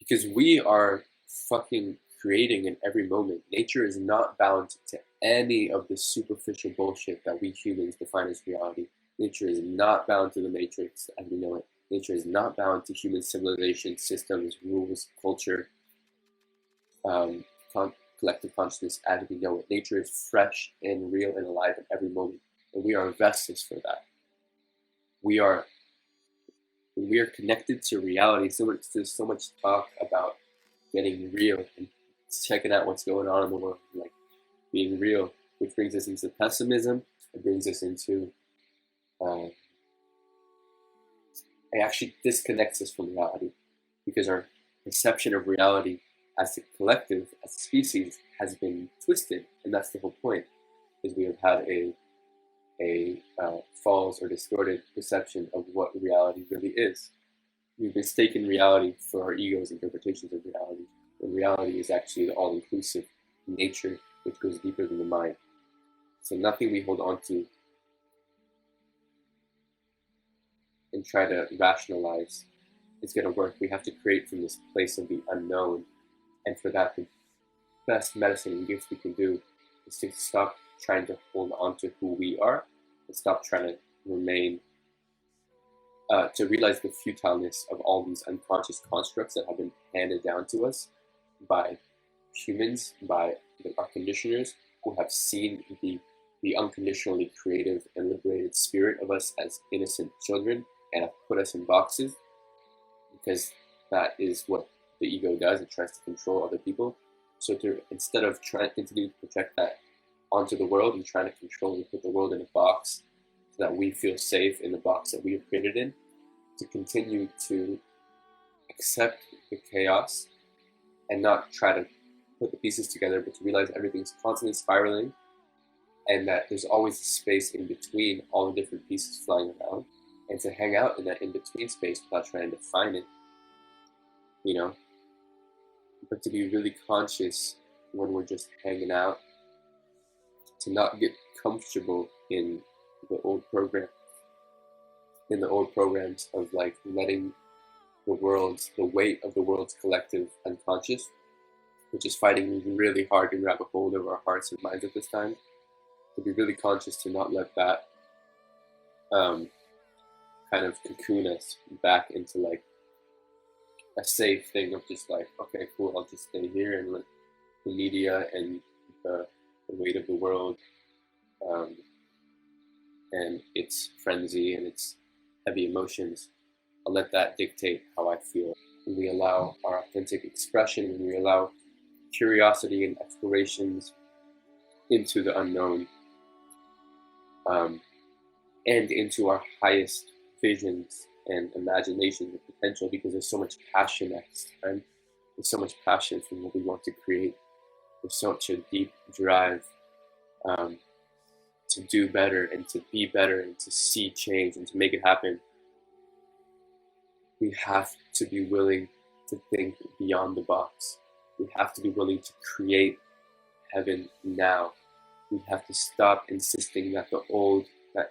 because we are fucking creating in every moment. Nature is not bound to any of the superficial bullshit that we humans define as reality. Nature is not bound to the matrix as we know it. Nature is not bound to human civilization, systems, rules, culture, um, collective consciousness as we know it. Nature is fresh and real and alive in every moment, and we are vessels for that. We are connected to reality. There's so much talk about getting real and checking out what's going on in the world, like being real, which brings us into pessimism. It brings us into it actually disconnects us from reality, because our perception of reality as a collective, as a species, has been twisted, and that's the whole point. Is we have had a false or distorted perception of what reality really is. We've mistaken reality for our ego's interpretations of reality, when reality is actually the all-inclusive nature, which goes deeper than the mind. So nothing we hold on to and try to rationalize is going to work. We have to create from this place of the unknown, and for that, the best medicine and gift we can do is to stop trying to hold on to who we are, and stop trying to remain, to realize the futileness of all these unconscious constructs that have been handed down to us by humans, by our conditioners, who have seen the unconditionally creative and liberated spirit of us as innocent children, and have put us in boxes, because that is what the ego does. It tries to control other people. So instead of trying to continue to project that onto the world and trying to control and put the world in a box so that we feel safe in the box that we have created in, to continue to accept the chaos and not try to put the pieces together, but to realize everything's constantly spiraling, and that there's always a space in between all the different pieces flying around, and to hang out in that in-between space without trying to find it, but to be really conscious when we're just hanging out, to not get comfortable in the old programs of like letting the weight of the world's collective unconscious, which is fighting really hard to grab a hold of our hearts and minds at this time, to be really conscious to not let that kind of cocoon us back into like a safe thing of just like, okay, cool, I'll just stay here and let the media and the weight of the world and its frenzy and its heavy emotions, I'll let that dictate how I feel. When we allow our authentic expression, when we allow curiosity and explorations into the unknown, and into our highest visions and imaginations and potential, because there's so much passion at this time. There's so much passion from what we want to create. There's such a deep drive to do better and to be better and to see change and to make it happen. We have to be willing to think beyond the box. We have to be willing to create heaven now. We have to stop insisting that the old has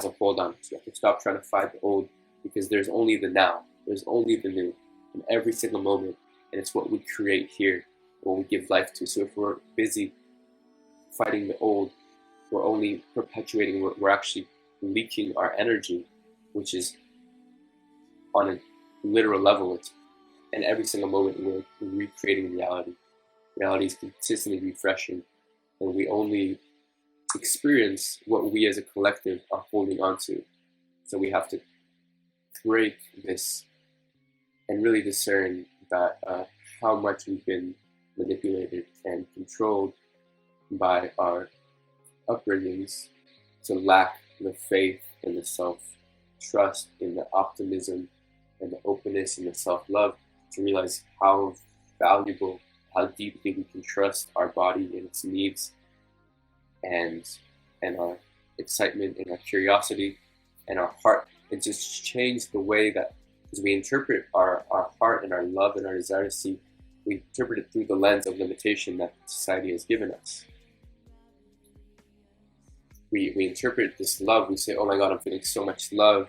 a hold on us. We have to stop trying to fight the old, because there's only the now. There's only the new in every single moment, and it's what we create here, what we give life to. So if we're busy fighting the old, we're only perpetuating, we're actually leaking our energy, which is on a literal level. And every single moment we're recreating reality. Reality is consistently refreshing, and we only experience what we as a collective are holding on to. So we have to break this and really discern that how much we've been manipulated and controlled by our upbringings to lack the faith and the self-trust and the optimism and the openness and the self-love, to realize how valuable, how deeply we can trust our body and its needs, and our excitement and our curiosity and our heart, and just change the way that, as we interpret our heart and our love and our desire to see, we interpret it through the lens of limitation that society has given us. We interpret this love, we say, oh my God, I'm feeling so much love,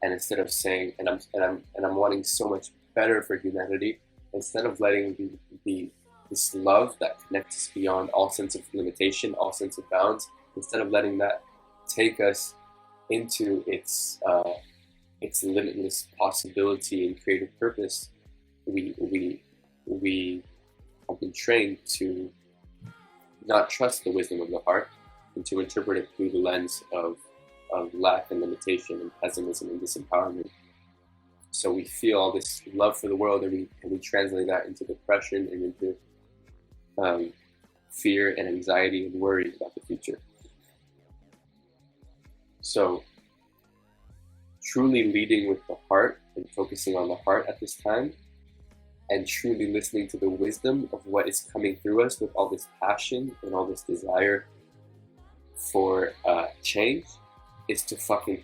And instead of saying, and I'm wanting so much better for humanity, instead of letting the this love that connects us beyond all sense of limitation, all sense of bounds, instead of letting that take us into its limitless possibility and creative purpose, we have been trained to not trust the wisdom of the heart and to interpret it through the lens of lack and limitation and pessimism and disempowerment. So we feel all this love for the world, and we translate that into depression and into fear and anxiety and worry about the future. So truly leading with the heart and focusing on the heart at this time, and truly listening to the wisdom of what is coming through us with all this passion and all this desire for change, is to fucking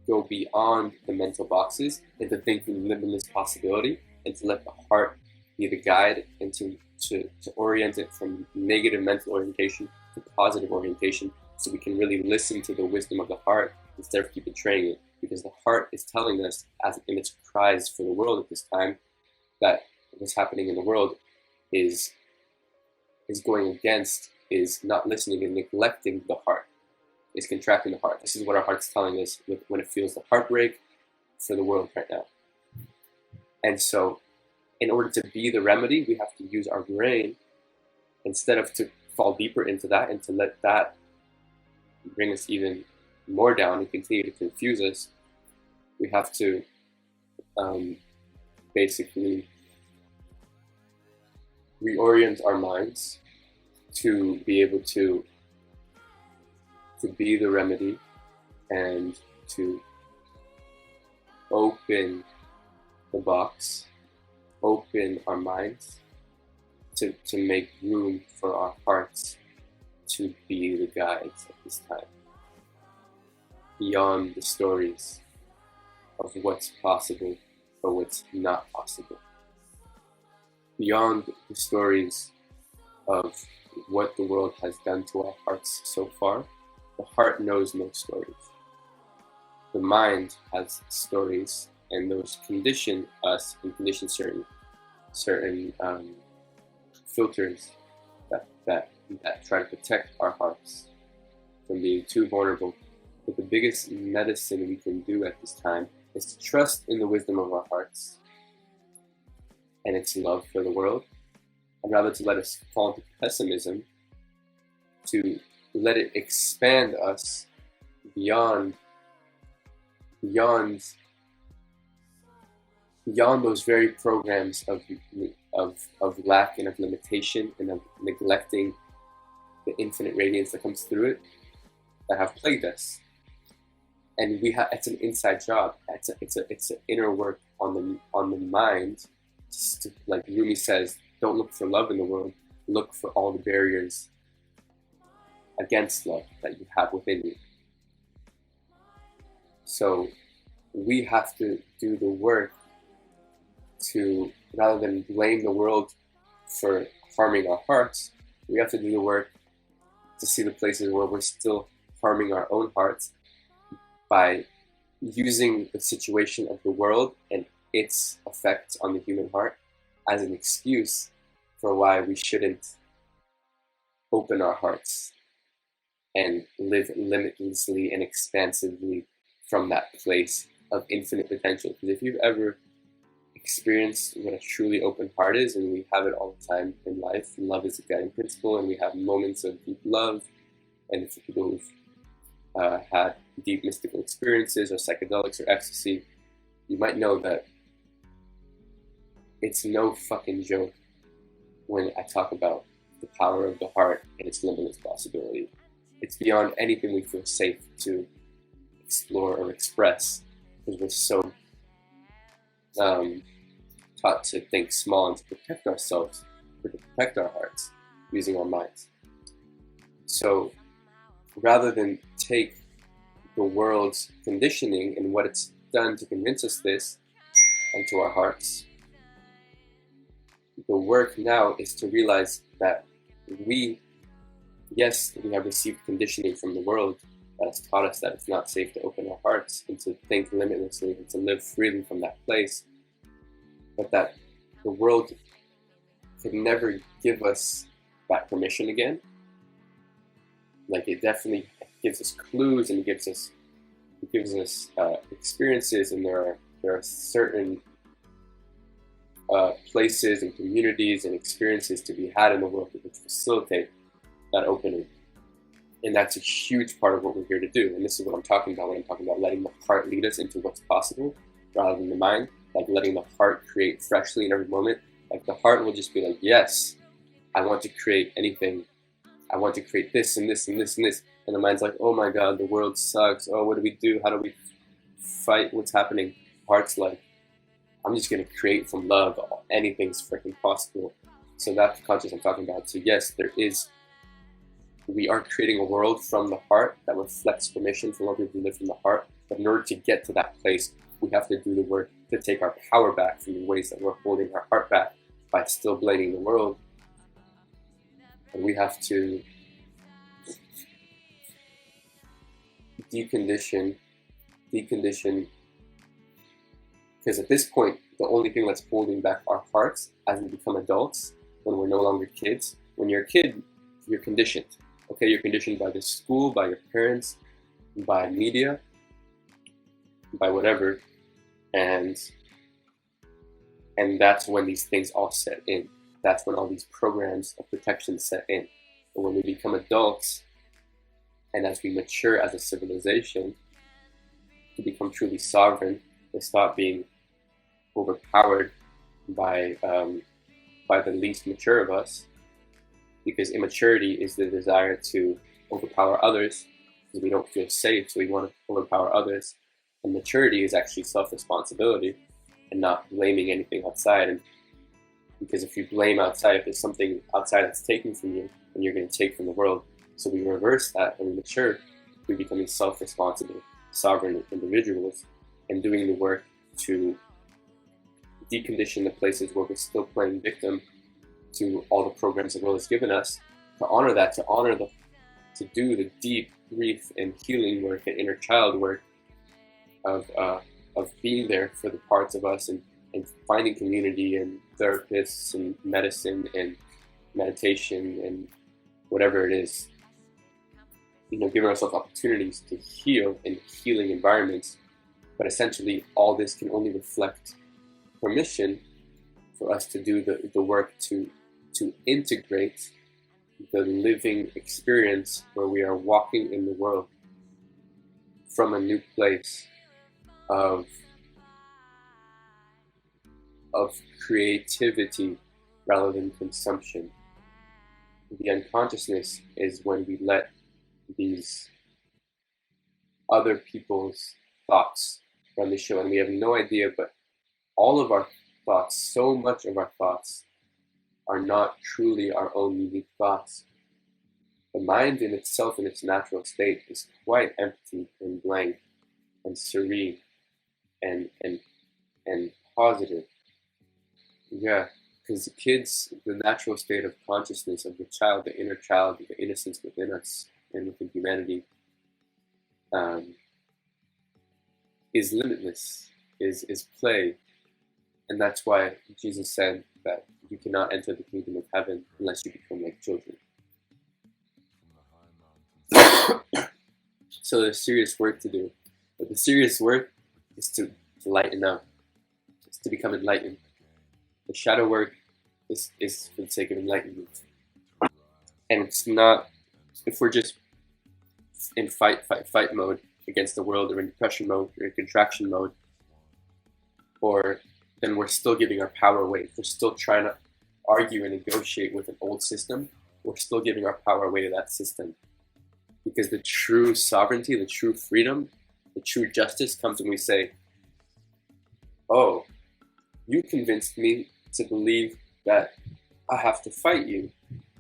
go beyond the mental boxes and to think in limitless possibility, and to let the heart be the guide, and to orient it from negative mental orientation to positive orientation, so we can really listen to the wisdom of the heart instead of keep betraying it. Because the heart is telling us, as in its cries for the world at this time, that what's happening in the world is going against, is not listening and neglecting the heart, is contracting the heart. This is what our heart's telling us when it feels the heartbreak for the world right now. And so in order to be the remedy, we have to use our brain instead of to fall deeper into that and to let that bring us even more down and continue to confuse us. We have to basically reorient our minds to be able to be the remedy, and to open the box, open our minds to make room for our hearts to be the guides at this time, beyond the stories of what's possible or what's not possible, beyond the stories of what the world has done to our hearts so far. The heart knows no stories. The mind has stories, and those condition us and condition certain filters that try to protect our hearts from being too vulnerable. But the biggest medicine we can do at this time is to trust in the wisdom of our hearts and its love for the world, and rather to let us fall into pessimism, to let it expand us beyond those very programs of lack and of limitation and of neglecting the infinite radiance that comes through it, that have plagued us. And it's an inside job. It's an inner work on the mind. Just like Rumi says, don't look for love in the world. Look for all the barriers against love that you have within you. So we have to do the work to, rather than blame the world for harming our hearts, we have to do the work to see the places where we're still harming our own hearts by using the situation of the world and its effects on the human heart as an excuse for why we shouldn't open our hearts and live limitlessly and expansively from that place of infinite potential. Because if you've ever experienced what a truly open heart is, and we have it all the time in life, love is a guiding principle, and we have moments of deep love, and for people who've had deep mystical experiences or psychedelics or ecstasy, you might know that it's no fucking joke when I talk about the power of the heart and its limitless possibility. It's beyond anything we feel safe to explore or express, because we're so taught to think small and to protect ourselves, or to protect our hearts using our minds. So rather than take the world's conditioning and what it's done to convince us this onto our hearts, the work now is to realize that we have received conditioning from the world, that has taught us that it's not safe to open our hearts and to think limitlessly and to live freely from that place, but that the world can never give us that permission again. Like, it definitely gives us clues, and it gives us experiences, and there are certain places and communities and experiences to be had in the world which facilitate that opening. And that's a huge part of what we're here to do. And this is what I'm talking about when I'm talking about letting the heart lead us into what's possible rather than the mind. Like, letting the heart create freshly in every moment. Like, the heart will just be like, yes, I want to create anything. I want to create this and this and this and this. And the mind's like, oh my God, the world sucks. Oh, what do we do? How do we fight what's happening? The heart's like, I'm just going to create from love. Anything's freaking possible. So that's the conscious I'm talking about. So yes, we are creating a world from the heart that reflects permission for what we live from the heart. But in order to get to that place, we have to do the work to take our power back from the ways that we're holding our heart back by still blaming the world. And we have to decondition, because at this point, the only thing that's holding back our hearts as we become adults, when we're no longer kids, when you're a kid, you're conditioned. Okay, you're conditioned by the school, by your parents, by media, by whatever, and that's when these things all set in. That's when all these programs of protection set in. But when we become adults, and as we mature as a civilization, to become truly sovereign, to stop being overpowered by the least mature of us, because immaturity is the desire to overpower others, because we don't feel safe, so we want to overpower others. And maturity is actually self-responsibility and not blaming anything outside. And because if you blame outside, if there's something outside that's taken from you, then you're going to take from the world. So we reverse that and we mature. We're becoming self-responsible, sovereign individuals, and doing the work to decondition the places where we're still playing victim to all the programs the world has given us, to honor that, to do the deep grief and healing work and inner child work of being there for the parts of us, and finding community and therapists and medicine and meditation and whatever it is. Giving ourselves opportunities to heal in healing environments. But essentially, all this can only reflect permission for us to do the work to integrate the living experience where we are walking in the world from a new place of creativity rather than consumption. The unconsciousness is when we let these other people's thoughts run the show, and we have no idea, but all of our thoughts, so much of our thoughts, are not truly our own unique thoughts. The mind in itself, in its natural state, is quite empty and blank and serene and positive. Yeah, because the natural state of consciousness of the child, the inner child, the innocence within us and within humanity, is limitless, is play. And that's why Jesus said that you cannot enter the kingdom of heaven unless you become like children. So there's serious work to do. But the serious work is to lighten up. It's to become enlightened. The shadow work is for the sake of enlightenment. And it's not, if we're just in fight mode against the world, or in depression mode, or in contraction mode, or then we're still giving our power away. We're still trying to argue and negotiate with an old system. We're still giving our power away to that system. Because the true sovereignty, the true freedom, the true justice comes when we say, oh, you convinced me to believe that I have to fight you.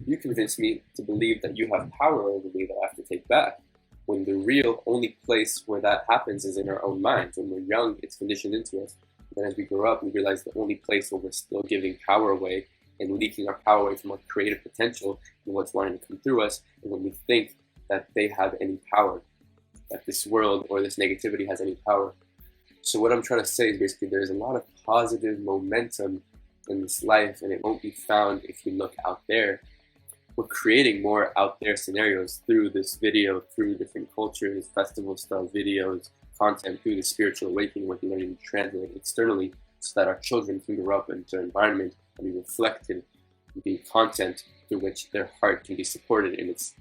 You convinced me to believe that you have power over me that I have to take back. When the real only place where that happens is in our own minds. When we're young, it's conditioned into us. And as we grow up, we realize the only place where we're still giving power away and leaking our power away from our creative potential and what's wanting to come through us, and when we think that they have any power. that this world or this negativity has any power. So what I'm trying to say is basically there's a lot of positive momentum in this life, and it won't be found if you look out there. We're creating more out there scenarios through this video, through different cultures, festival style videos, content, through the spiritual awakening, we're learning to translate externally so that our children can grow up into an environment and be reflected, be content through which their heart can be supported in its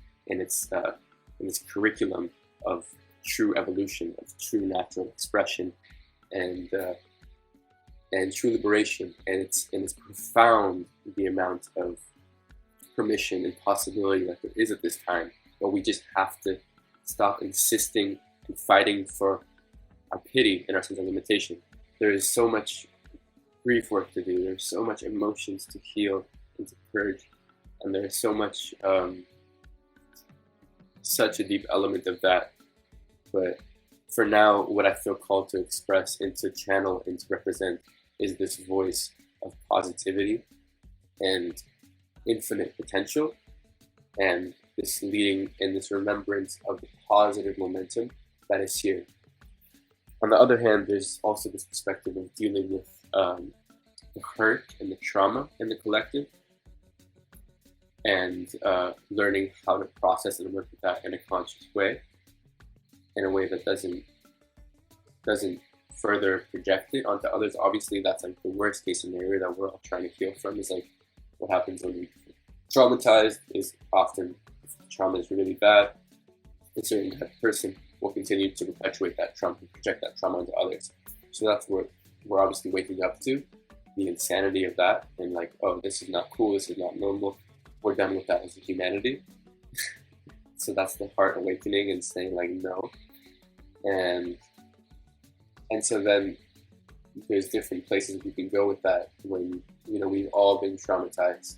curriculum of true evolution, of true natural expression, and true liberation. And it's profound, the amount of permission and possibility that there is at this time, but we just have to stop insisting and fighting for our pity and our sense of limitation. There is so much grief work to do, there's so much emotions to heal and to purge, and there's so much such a deep element of that. But for now, what I feel called to express and to channel and to represent is this voice of positivity and infinite potential, and this leading and this remembrance of the positive momentum that is here. On the other hand, there's also this perspective of dealing with the hurt and the trauma in the collective, and learning how to process and work with that in a conscious way, in a way that doesn't further project it onto others. Obviously, that's like the worst case scenario that we're all trying to heal from, is like what happens when we traumatized is often, if the trauma is really bad, a certain type of person will continue to perpetuate that trauma and project that trauma onto others. So that's what we're obviously waking up to, the insanity of that, and like, oh, this is not cool, this is not normal. We're done with that as a humanity. So that's the heart awakening and saying like no. And so then there's different places we can go with that when, you know, we've all been traumatized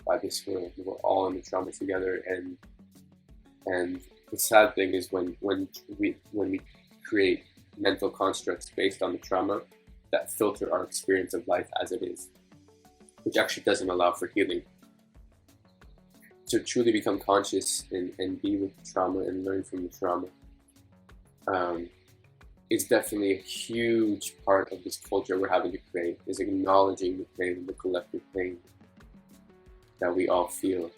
by this world. We're all in the trauma together, and the sad thing is when we create mental constructs based on the trauma that filter our experience of life as it is, which actually doesn't allow for healing. To truly become conscious and be with the trauma and learn from the trauma, it's definitely a huge part of this culture we're having to create, is acknowledging the pain, the collective pain that we all feel.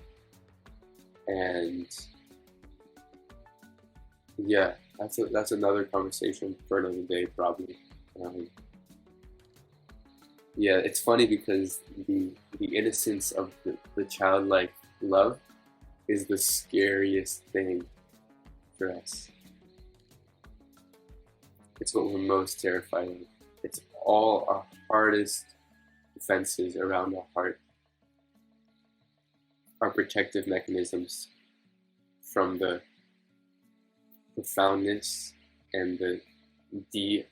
And yeah, that's another conversation for another day, probably. Yeah, it's funny because the innocence of the childlike love is the scariest thing for us. It's what we're most terrified of. It's all our hardest defenses around our heart, our protective mechanisms from the profoundness and the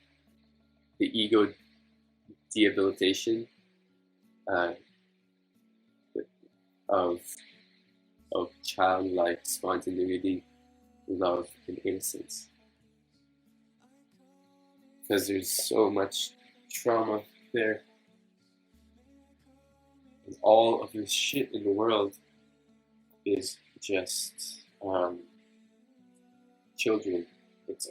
ego debilitation of childlike spontaneity, love, and innocence. Because there's so much trauma there. And all of this shit in the world is just children.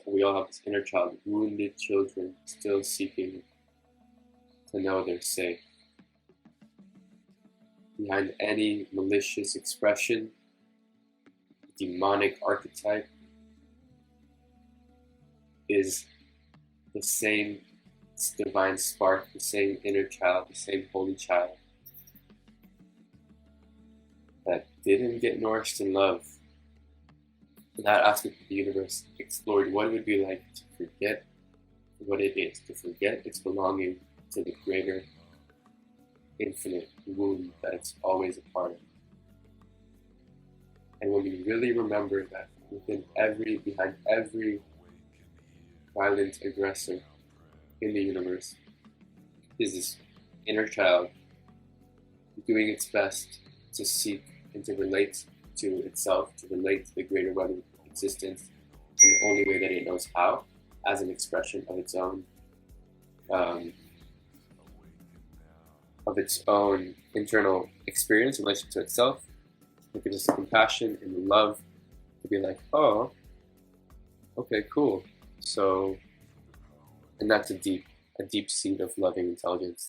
We all have this inner child, wounded children still seeking to know they're safe. Behind any malicious expression, demonic archetype is the same divine spark, the same inner child, the same holy child that didn't get nourished in love. That aspect of the universe explored what it would be like to forget what it is, to forget its belonging to the greater infinite womb that it's always a part of. And when we really remember that behind every violent aggressor in the universe is this inner child doing its best to seek and to relate to itself, to relate to the greater web of existence in the only way that it knows how, as an expression of its own internal experience in relation to itself. It gives us compassion and love to be like, oh, Okay, cool. So, and that's a deep seed of loving intelligence